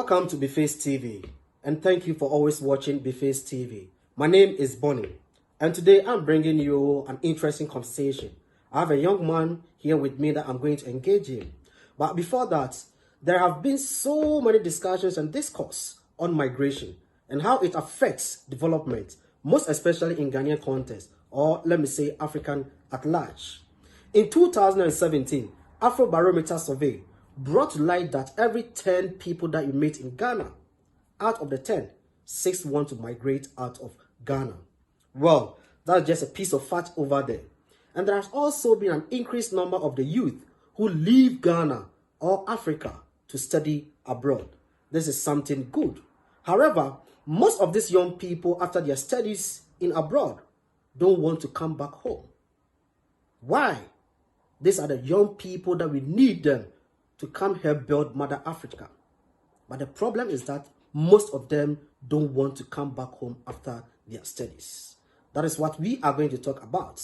Welcome to Beface TV, and thank you for always watching Beface TV. My name is Bonnie, and today I'm bringing you an interesting conversation. I have a young man here with me that I'm going to engage in. But before that, there have been so many discussions and discourse on migration and how it affects development, most especially in Ghanaian context, or let me say African at large. In 2017, Afrobarometer survey brought to light that every 10 people that you meet in Ghana, out of the 10, 6 want to migrate out of Ghana. Well, that's just a piece of fact over there. And there has also been an increased number of the youth who leave Ghana or Africa to study abroad. This is something good. However, most of these young people, after their studies in abroad, don't want to come back home. Why? These are the young people that we need them to come help build Mother Africa. But the problem is that most of them don't want to come back home after their studies. That is what we are going to talk about.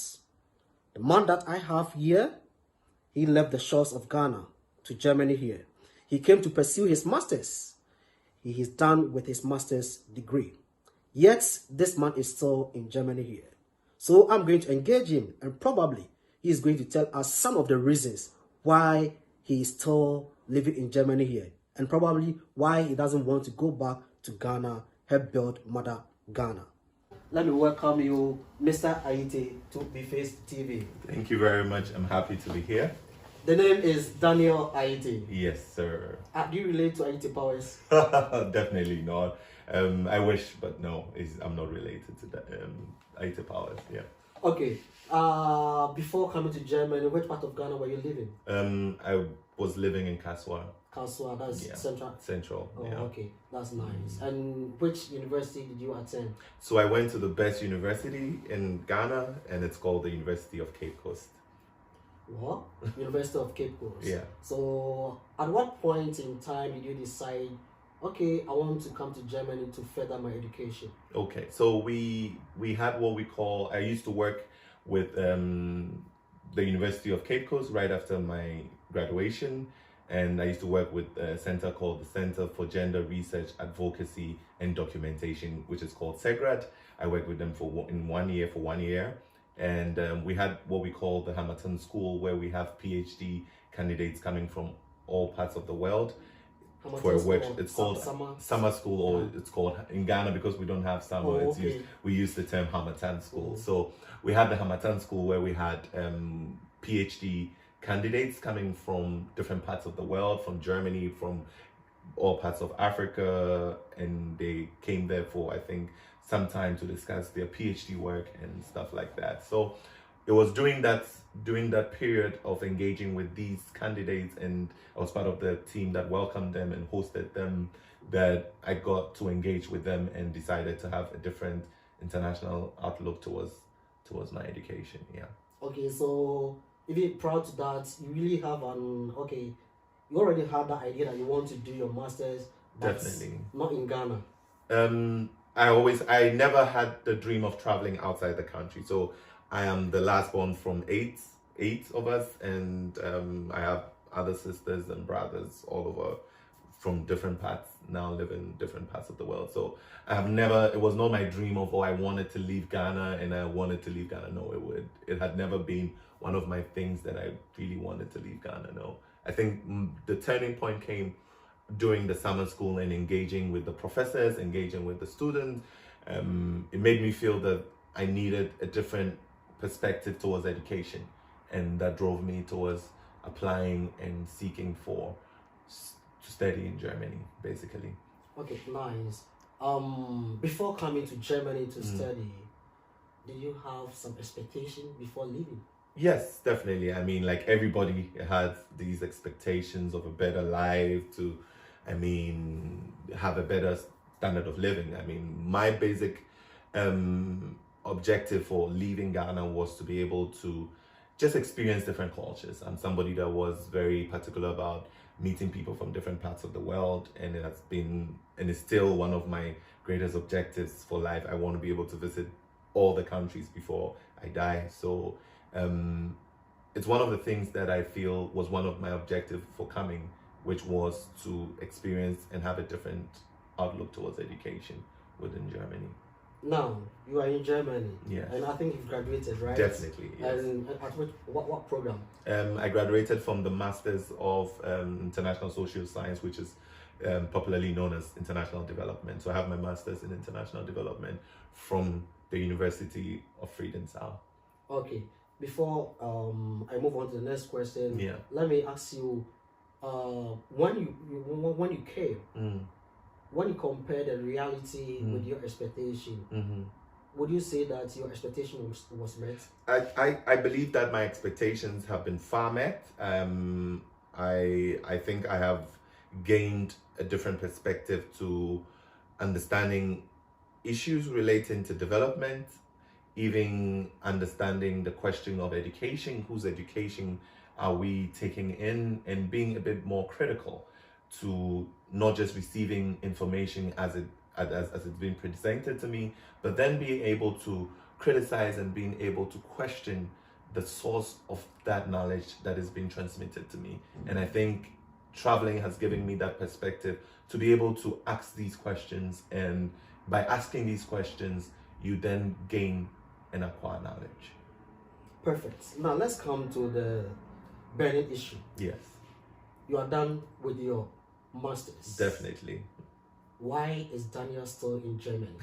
The man that I have here, he left the shores of Ghana to Germany here. He came to pursue his master's. He is done with his master's degree. Yet, this man is still in Germany here. So I'm going to engage him, and probably he is going to tell us some of the reasons why he is still living in Germany here, and probably why he doesn't want to go back to Ghana, help build Mother Ghana. Let me welcome you, Mr. Aite, to Beface TV. Thank you very much. I'm happy to be here. The name is Daniel Aite. Yes, sir. Do you relate to Aite Powers? Definitely not. I wish, but no, I'm not related to that. Aite Powers, yeah. Okay. Before coming to Germany, which part of Ghana were you living? I was living in Kaswa. Kaswa, that's central. Central. Oh, yeah. Okay, that's nice. And which university did you attend? So I went to the best university in Ghana, and it's called the University of Cape Coast. What? University of Cape Coast. Yeah. So, at what point in time did you decide, okay, I want to come to Germany to further my education? Okay, so we had what we call, I used to work with the University of Cape Coast right after my graduation, and I used to work with a center called the Center for Gender Research, Advocacy and Documentation, which is called CEGRAD. I worked with them for 1 year, and we had what we call the Hamilton School, where we have PhD candidates coming from all parts of the world. For a work, it's called summer school, or it's called in Ghana, because we don't have summer. We use the term Hamatan School. So we had the Hamatan School where we had PhD candidates coming from different parts of the world, from Germany, from all parts of Africa, and they came there for, I think, some time to discuss their PhD work and stuff like that. So it was during that period of engaging with these candidates, and I was part of the team that welcomed them and hosted them, that I got to engage with them and decided to have a different international outlook towards my education. Yeah. Okay, so even prior to that, you really have you already had that idea that you want to do your master's, but Definitely not in Ghana. I never had the dream of traveling outside the country. So I am the last born from eight of us, and I have other sisters and brothers all over from different parts, now live in different parts of the world. So it was not my dream of, I wanted to leave Ghana and I wanted to leave Ghana. No, it had never been one of my things that I really wanted to leave Ghana. No, I think the turning point came during the summer school and engaging with the professors, engaging with the students. It made me feel that I needed a different perspective towards education, and that drove me towards applying and seeking to study in Germany, basically. Okay, nice. Before coming to Germany to study, did you have some expectation before leaving? Yes, definitely. I mean, like everybody had these expectations of a better life, to have a better standard of living. I mean, my basic objective for leaving Ghana was to be able to just experience different cultures. I'm somebody that was very particular about meeting people from different parts of the world, and it has been and is still one of my greatest objectives for life. I want to be able to visit all the countries before I die. So it's one of the things that I feel was one of my objectives for coming which was to experience and have a different outlook towards education within Germany. Now you are in Germany, Yes. and I think you graduated, right? Definitely, yes. And at what program? I graduated from the Masters of International Social Science, which is popularly known as International Development. So I have my Masters in International Development from the University of Friedensau. Okay. Before I move on to the next question, Yeah. let me ask you, when you came, when you compare the reality with your expectation, would you say that your expectation was met? I believe that my expectations have been far met. I think I have gained a different perspective to understanding issues relating to development, even understanding the question of education, whose education are we taking in, and being a bit more critical to not just receiving information as it's been presented to me, but then being able to criticize and being able to question the source of that knowledge that is being transmitted to me. And I think traveling has given me that perspective to be able to ask these questions, and by asking these questions, you then gain and acquire knowledge. Perfect. Now let's come to the burning issue. Yes. You are done with your masters. Definitely. Why is Daniel still in Germany?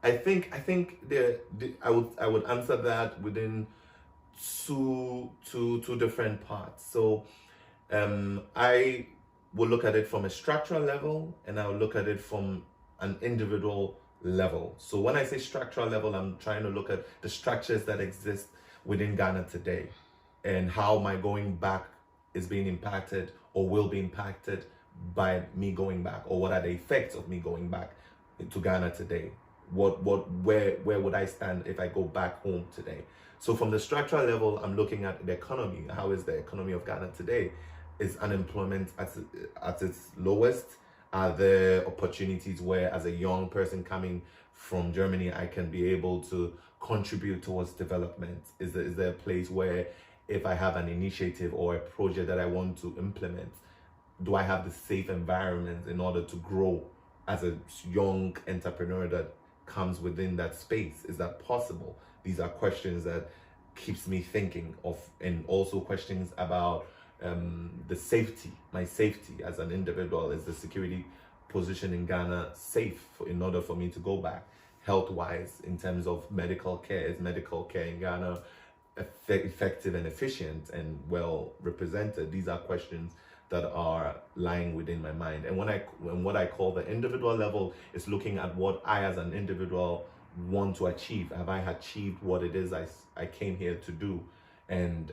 I think I would answer that within two different parts. So I will look at it from a structural level, and I'll look at it from an individual level. So when I say structural level, I'm trying to look at the structures that exist within Ghana today, and how my going back is being impacted or will be impacted by me going back, or what are the effects of me going back to Ghana today. Where would I stand if I go back home today? So from the structural level, I'm looking at the economy. How is the economy of Ghana today? Is unemployment at its lowest? Are there opportunities where, as a young person coming from Germany, I can be able to contribute towards development? Is there a place where, if I have an initiative or a project that I want to implement, do I have the safe environment in order to grow as a young entrepreneur that comes within that space? Is that possible? These are questions that keeps me thinking of, and also questions about the safety, my safety as an individual. Is the security position in Ghana safe in order for me to go back? Health-wise, in terms of medical care, is medical care in Ghana effective and efficient and well represented? These are questions that are lying within my mind. And what I call the individual level is looking at what I as an individual want to achieve. Have I achieved what it is I came here to do? And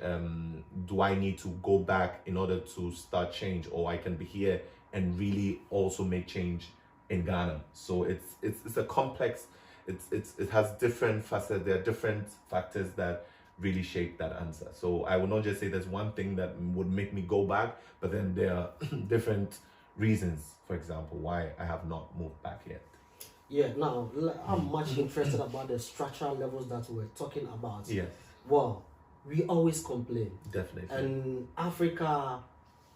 do I need to go back in order to start change, or I can be here and really also make change in Ghana? So it's a complex, it has different facets. There are different factors that really shape that answer. So I would not just say there's one thing that would make me go back, but then there are different reasons, for example, why I have not moved back yet. Yeah, now I'm much interested about the structural levels that we're talking about. Yes. Well, we always complain. Definitely. And Africa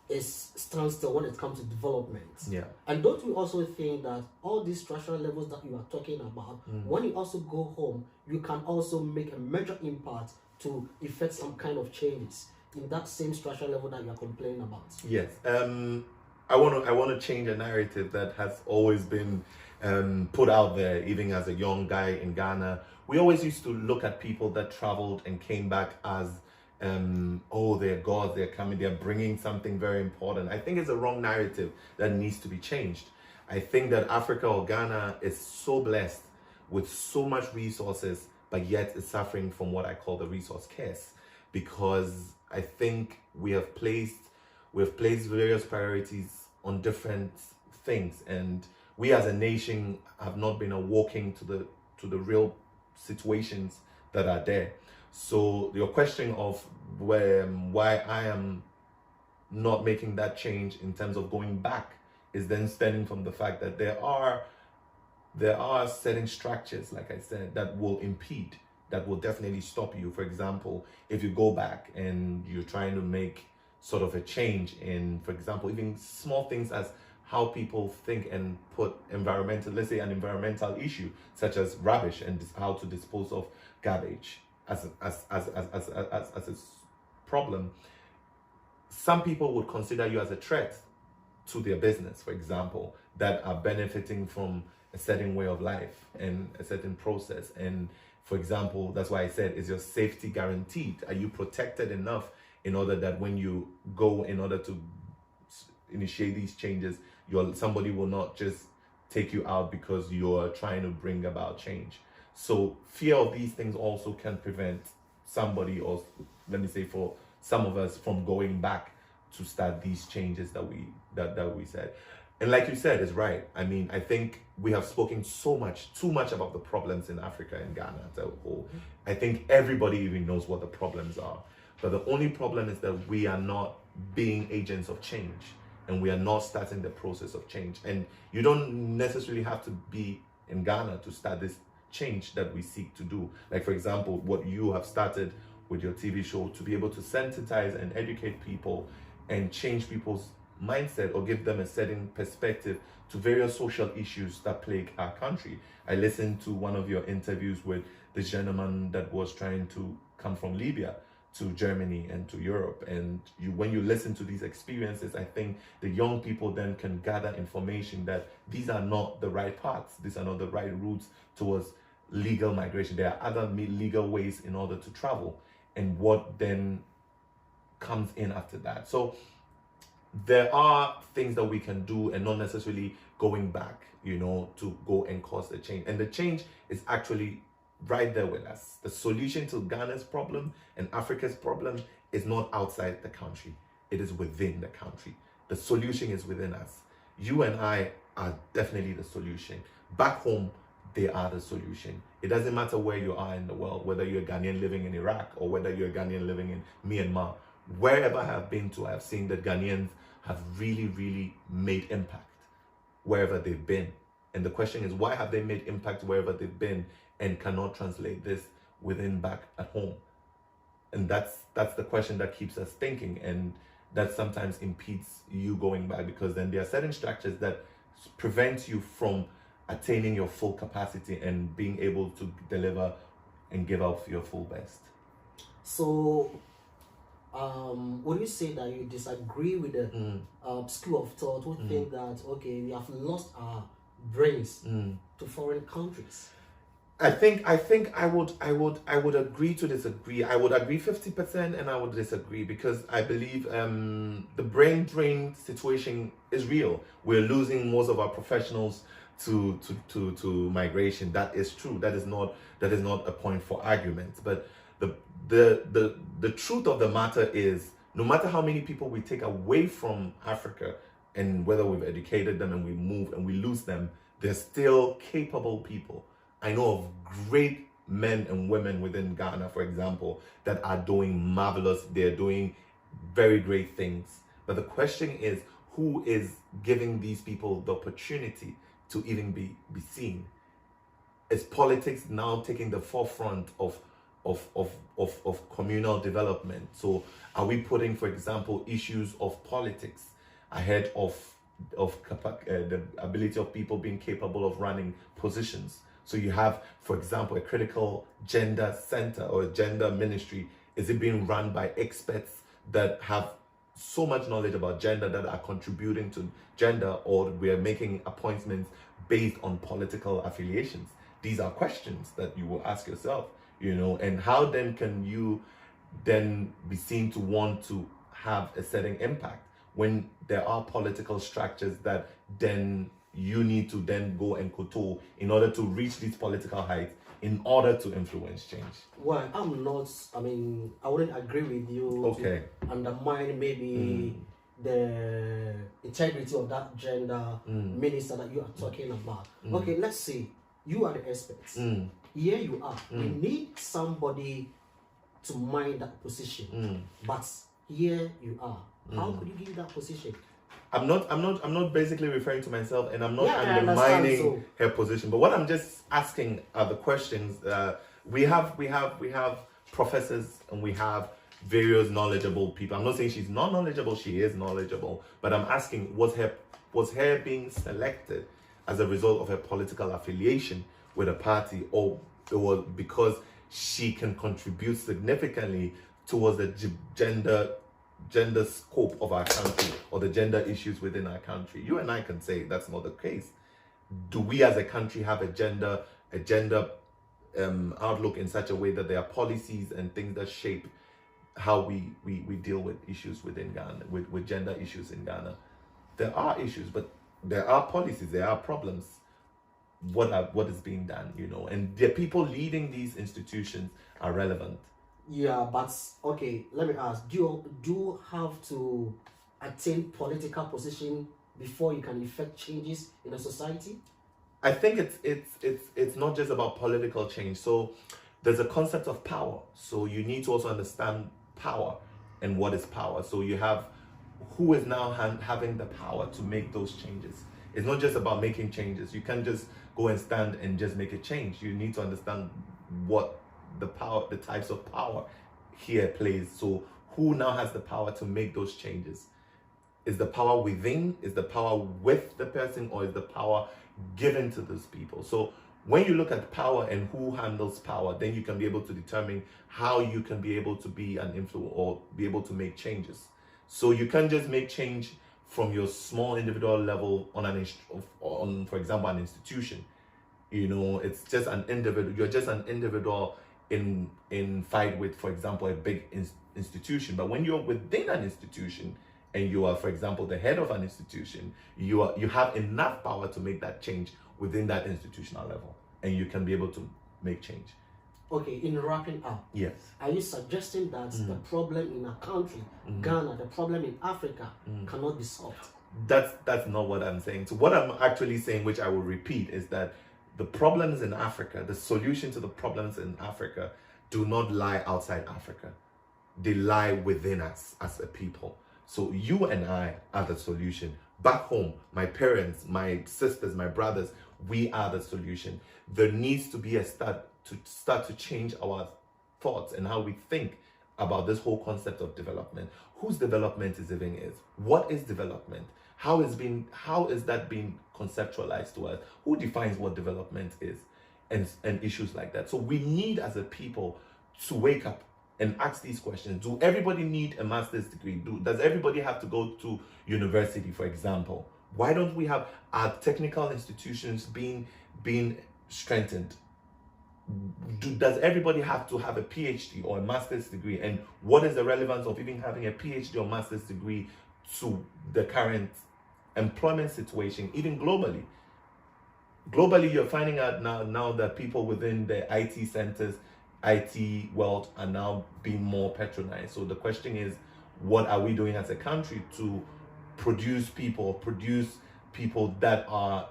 stands still when it comes to development. Yeah. And don't we also think that all these structural levels that you are talking about, when you also go home, you can also make a major impact to effect some kind of changes in that same structural level that you are complaining about? Yes. I want to change a narrative that has always been put out there, even as a young guy in Ghana. We always used to look at people that traveled and came back as oh, they're gods, they're coming, they're bringing something very important. I think it's a wrong narrative that needs to be changed. I think that Africa or Ghana is so blessed with so much resources, but yet is suffering from what I call the resource curse, because I think we have placed various priorities on different things, and we as a nation have not been awoken to the real situations that are there. So your question of why I am not making that change in terms of going back is then stemming from the fact that there are certain structures, like I said, that will impede, that will definitely stop you. For example, if you go back and you're trying to make sort of a change in, for example, even small things as how people think and put environmental, let's say an environmental issue such as rubbish and how to dispose of garbage as a problem. Some people would consider you as a threat to their business, for example, that are benefiting from a certain way of life and a certain process. And for example, that's why I said, is your safety guaranteed? Are you protected enough in order that when you go in order to initiate these changes, somebody will not just take you out because you're trying to bring about change? So fear of these things also can prevent somebody, or let me say for some of us, from going back to start these changes that we said. And like you said, is right. I mean, I think we have spoken too much about the problems in Africa and Ghana as a whole. I think everybody even knows what the problems are. But the only problem is that we are not being agents of change, and we are not starting the process of change. And you don't necessarily have to be in Ghana to start this change that we seek to do. Like, for example, what you have started with your TV show, to be able to sensitize and educate people and change people's mindset, or give them a certain perspective to various social issues that plague our country. I listened to one of your interviews with this gentleman that was trying to come from Libya to Germany and to Europe. And when you listen to these experiences, I think the young people then can gather information that these are not the right paths, these are not the right routes towards legal migration. There are other legal ways in order to travel, and what then comes in after that. So there are things that we can do, and not necessarily going back, to go and cause the change. And the change is actually right there with us. The solution to Ghana's problem and Africa's problem is not outside the country. It is within the country. The solution is within us. You and I are definitely the solution. Back home, they are the solution. It doesn't matter where you are in the world, whether you're a Ghanaian living in Iraq or whether you're a Ghanaian living in Myanmar. Wherever I have been to, I have seen that Ghanaians have really, really made impact wherever they've been. And the question is, why have they made impact wherever they've been and cannot translate this within back at home? And that's the question that keeps us thinking, and that sometimes impedes you going back, because then there are certain structures that prevent you from attaining your full capacity and being able to deliver and give out your full best. So would you say that you disagree with the school of thought who think that, okay, we have lost our brains to foreign countries? I think I would agree to disagree. I would agree 50% and I would disagree, because I believe the brain drain situation is real. We're losing most of our professionals to migration. That is true. That is not a point for argument. But the truth of the matter is, no matter how many people we take away from Africa, and whether we've educated them and we move and we lose them, they're still capable people. I know of great men and women within Ghana, for example, that are doing marvelous. They're doing very great things. But the question is, who is giving these people the opportunity to even be seen? Is politics now taking the forefront of communal development? So are we putting, for example, issues of politics ahead of the ability of people being capable of running positions? So you have, for example, a critical gender center or a gender ministry. Is it being run by experts that have so much knowledge about gender that are contributing to gender, or we are making appointments based on political affiliations? These are questions that you will ask yourself, and how then can you then be seen to want to have a certain impact when there are political structures that then you need to then go and kowtow in order to reach these political heights in order to influence change? Well, I wouldn't agree with you to undermine maybe the integrity of that gender minister that you are talking about. Okay, let's say you are the experts. Here you are. We need somebody to mind that position. But here you are. How could you give that position? I'm not basically referring to myself, and I'm not undermining her position. But what I'm just asking are the questions. We have professors and we have various knowledgeable people. I'm not saying she's not knowledgeable, she is knowledgeable, but I'm asking, was her being selected as a result of her political affiliation with a party, or it was because she can contribute significantly towards the gender scope of our country or the gender issues within our country? You and I can say that's not the case. Do we as a country have a gender outlook in such a way that there are policies and things that shape how we deal with issues within Ghana, with gender issues in Ghana? There are issues, but there are policies, there are problems. What is being done, and the people leading these institutions are relevant. Yeah, but okay, let me ask, do you have to attain political position before you can effect changes in a society? I think it's not just about political change. So there's a concept of power. So you need to also understand power and what is power. So you have who is now having the power to make those changes. It's not just about making changes. You can't just go and stand and just make a change. You need to understand what the types of power here plays. So who now has the power to make those changes? Is the power within? Is the power with the person? Or is the power given to those people? So when you look at power and who handles power, then you can be able to determine how you can be able to be an influence or be able to make changes. So you can't just make change from your small individual level on for example, an institution. It's just an individual. You're just an individual in fight with, for example, a big institution. But when you're within an institution and you are, for example, the head of an institution, you have enough power to make that change within that institutional level, and you can be able to make change. Okay, in wrapping up, yes, are you suggesting that the problem in our country, Ghana, the problem in Africa, cannot be solved? That's not what I'm saying. So what I'm actually saying, which I will repeat, is that the problems in Africa, the solution to the problems in Africa, do not lie outside Africa. They lie within us as a people. So you and I are the solution. Back home, my parents, my sisters, my brothers, we are the solution. There needs to be a start to change our thoughts and how we think about this whole concept of development. Whose development is? What is development? How is that being conceptualized to us? Who defines what development is? And issues like that. So we need, as a people, to wake up and ask these questions. Do everybody need a master's degree? Does everybody have to go to university, for example? Why don't we have our technical institutions being strengthened? Does everybody have to have a PhD or a master's degree? And what is the relevance of even having a PhD or master's degree to the current employment situation, even globally? Globally, you're finding out now that people within the IT centers, IT world, are now being more patronized. So the question is, what are we doing as a country to produce people that are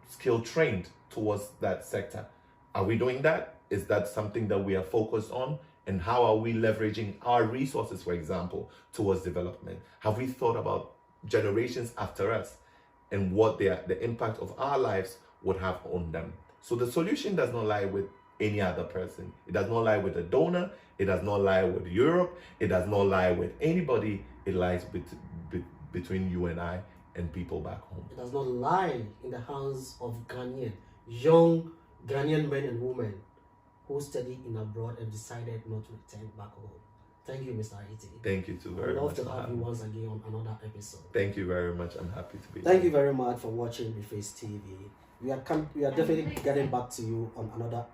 skill trained towards that sector? Are we doing that? Is that something that we are focused on? And how are we leveraging our resources, for example, towards development? Have we thought about generations after us and what the impact of our lives would have on them? So the solution does not lie with any other person. It does not lie with a donor. It does not lie with Europe. It does not lie with anybody. It lies between you and I and people back home. It does not lie in the hands of young Ghanaian men and women who studied in abroad and decided not to return back home. Thank you, Mr. Iti. Thank you too very much. I'd love to have you once again on another episode. Thank you very much. I'm happy to be here. Thank you very much for watching BeFace TV. We are definitely getting back to you on another.